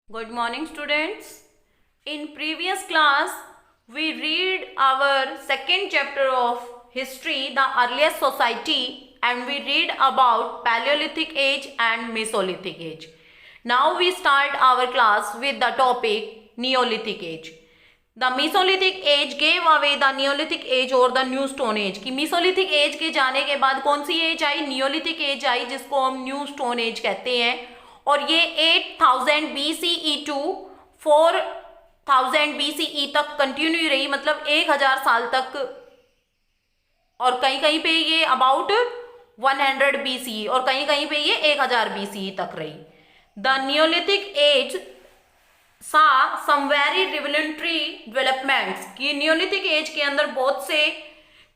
Good morning, students. In previous class, we read our second chapter of history, the earliest society, and we read about Paleolithic age and Mesolithic age. Now we start our class with the topic Neolithic age. The Mesolithic age gave away the Neolithic age or the New Stone age. कि Mesolithic age के जाने के बाद कौन सी as I? Neolithic age आई, जिसको हम new stone age कहते हैं। और ये 8000 BCE टू 4000 BCE तक कंटिन्यू रही, मतलब 1000 साल तक। और कहीं कहीं पे ये अबाउट 100 BCE और कहीं कहीं पे ये 1000 BCE तक रही। द न्यूलिथिक एज सा सम वेरी रिवोल्यूशनरी डेवलपमेंट्स, कि न्यूलिथिक एज के अंदर बहुत से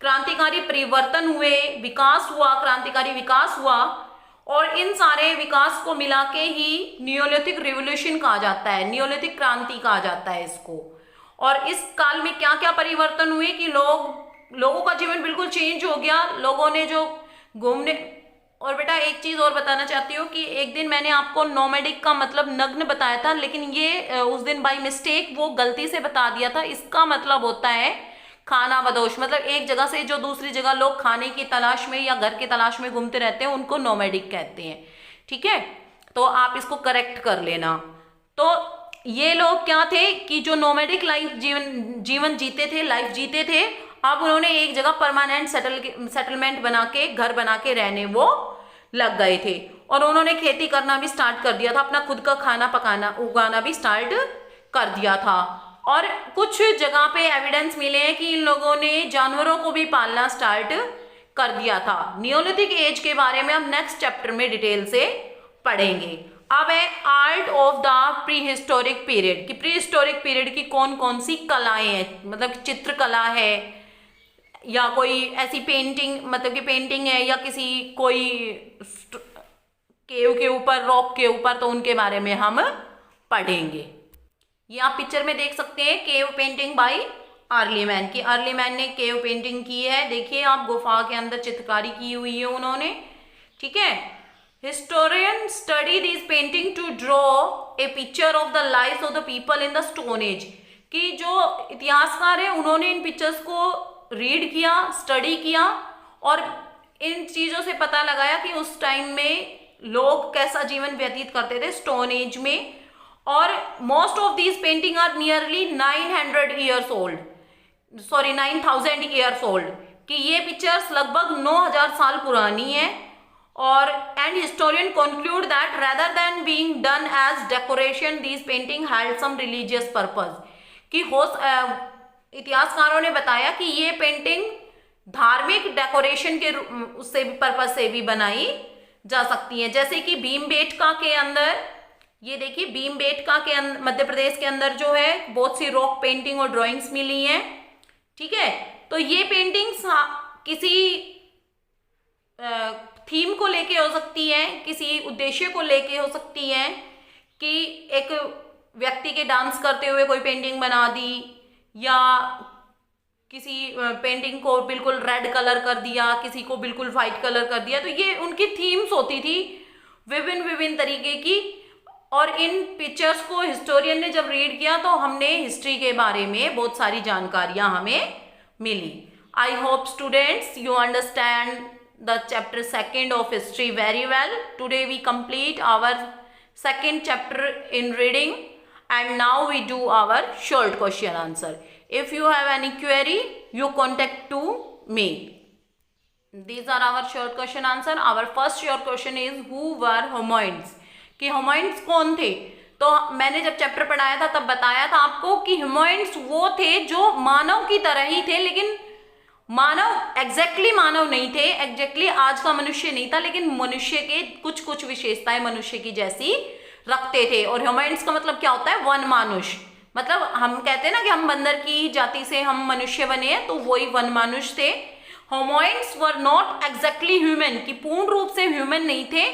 क्रांतिकारी परिवर्तन हुए, विकास हुआ, क्रांतिकारी विकास हुआ। और इन सारे विकास को मिला के ही न्यूलिथिक रिवोल्यूशन कहा जाता है, न्यूलिथिक क्रांति कहा जाता है इसको। और इस काल में क्या क्या परिवर्तन हुए कि लोगों का जीवन बिल्कुल चेंज हो गया। लोगों ने जो घूमने, और बेटा एक चीज और बताना चाहती हूँ कि एक दिन मैंने आपको नोमैडिक का मतलब नग्न बताया था, लेकिन ये उस दिन बाय मिस्टेक वो गलती से बता दिया था। इसका मतलब होता है खाना बदोश, मतलब एक जगह से जो दूसरी जगह लोग खाने की तलाश में या घर की तलाश में घूमते रहते हैं, उनको नोमैडिक कहते हैं। ठीक है, तो आप इसको करेक्ट कर लेना। तो ये लोग क्या थे कि जो नोमैडिक लाइफ जीवन जीते थे, लाइफ जीते थे, अब उन्होंने एक जगह परमानेंट सेटलमेंट बना के, घर बना के रहने वो लग गए थे। और उन्होंने खेती करना भी स्टार्ट कर दिया था, अपना खुद का खाना पकाना, उगाना भी स्टार्ट कर दिया था। और कुछ जगह पे एविडेंस मिले हैं कि इन लोगों ने जानवरों को भी पालना स्टार्ट कर दिया था। नियोलिथिक एज के बारे में हम नेक्स्ट चैप्टर में डिटेल से पढ़ेंगे। अब है art of the pre historic period, कि प्री हिस्टोरिक पीरियड की कौन कौन सी कलाएं हैं, मतलब चित्रकला है या कोई ऐसी पेंटिंग, मतलब कि पेंटिंग है या किसी कोई केव के ऊपर, रॉक के ऊपर, तो उनके बारे में हम पढ़ेंगे। ये आप पिक्चर में देख सकते हैं cave painting bye early man, की अर्ली मैन ने केव पेंटिंग की है। देखिए आप, गुफा के अंदर चित्रकारी की हुई है उन्होंने। ठीक है, historian study this painting to draw a picture of the life of the people in the stone age, कि जो इतिहासकार है उन्होंने इन पिक्चर्स को रीड किया, स्टडी किया और इन चीजों से पता लगाया कि उस टाइम में लोग कैसा जीवन व्यतीत करते थे स्टोन एज में। और most of these painting are nearly 900 years old, sorry 9000 years old, कि ये पिक्चर्स लगभग 9000 साल पुरानी है। और and historian conclude that rather than being done as decoration these painting had some religious purpose, कि इतिहासकारों ने बताया कि ये पेंटिंग धार्मिक डेकोरेशन के उससे भी पर्पस से भी बनाई जा सकती है। जैसे कि भीमबेटका के अंदर, ये देखिए भीमबेटका के अंदर, मध्य प्रदेश के अंदर जो है बहुत सी रॉक पेंटिंग और ड्राइंग्स मिली हैं। ठीक है, तो ये पेंटिंग्स किसी थीम को लेके हो सकती है, किसी उद्देश्य को लेके हो सकती है, कि एक व्यक्ति के डांस करते हुए कोई पेंटिंग बना दी, या किसी पेंटिंग को बिल्कुल रेड कलर कर दिया, किसी को बिल्कुल व्हाइट कलर कर दिया। तो ये उनकी थीम्स होती थी विभिन्न तरीके की। और इन पिक्चर्स को हिस्टोरियन ने जब रीड किया तो हमने हिस्ट्री के बारे में बहुत सारी जानकारियां हमें मिली। I hope students you understand the chapter second of history very well. Today we complete our second chapter in reading and now we do our short question answer. If you have any query, you contact to me. These are our short question answer. Our first short question is who were Hominoids, कि Hominoids कौन थे। तो मैंने जब chapter पढ़ाया था तब बताया था आपको कि Hominoids वो थे जो मानव की तरह ही थे, लेकिन मानव एग्जैक्टली मानव नहीं थे, एग्जैक्टली आज का मनुष्य नहीं था, लेकिन मनुष्य के कुछ कुछ विशेषताएं मनुष्य की जैसी रखते थे। और ह्यूमैनिड्स का मतलब क्या होता है? वन मानुष, मतलब हम कहते हैं ना कि हम बंदर की जाति से हम मनुष्य बने हैं, तो वही वन मानुष थे। होमोइड्स वर नॉट एग्जैक्टली ह्यूमन, कि पूर्ण रूप से ह्यूमन नहीं थे,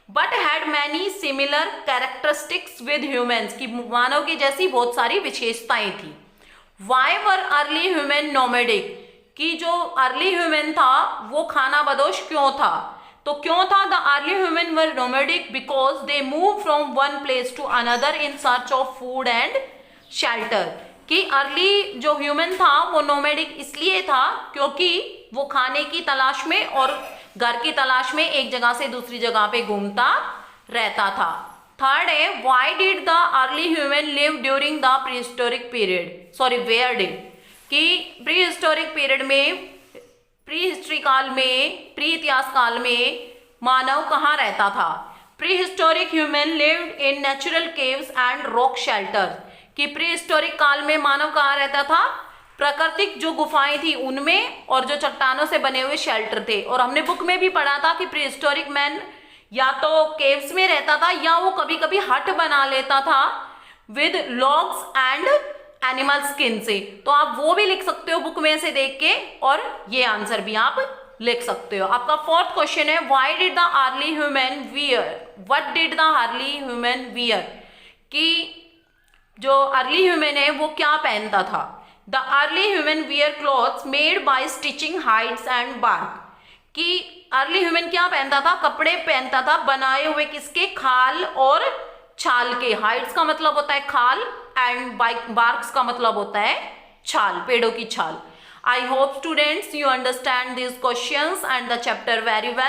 but had many similar characteristics with humans, की मानव की जैसी बहुत सारी विशेषताएं थी। Why were early human nomadic, कि जो अर्ली ह्यूमन था वो खाना बदोश क्यों था? तो क्यों था? The early human were nomadic because they move from one place to another in search of food and shelter. कि अर्ली जो ह्यूमन था वो नोमैडिक इसलिए था क्योंकि वो खाने की तलाश में और घर की तलाश में एक जगह से दूसरी जगह पे घूमता रहता था। थर्ड है, why did the early human live during the prehistoric period, sorry where did, कि प्रीहिस्टोरिक पीरियड में, प्री हिस्ट्री काल में, प्री इतिहास काल में मानव कहाँ रहता था? Prehistoric human lived in natural caves and rock shelters. कि प्रीहिस्टोरिक काल में मानव कहाँ रहता था? प्राकृतिक जो गुफाएं थी उनमें और जो चट्टानों से बने हुए शेल्टर थे। और हमने बुक में भी पढ़ा था कि प्रीहिस्टोरिक मैन या तो केव्स में रहता था या वो कभी कभी हट बना लेता था with logs and animal skin से। तो आप वो भी लिख सकते हो बुक में से देख के, और ये आंसर भी आप लिख सकते हो। आपका फोर्थ क्वेश्चन है, why did the early human wear, what did the early human wear, कि जो अर्ली ह्यूमन है वो क्या पहनता था? The early human wear clothes made by stitching hides and bark. कि अर्ली ह्यूमन क्या पहनता था? कपड़े पहनता था बनाए हुए किसके? खाल और छाल के। हाइड्स का मतलब होता है खाल एंड बार्क्स का मतलब होता है छाल, पेड़ों की छाल। आई hope students you understand this questions and the chapter very well.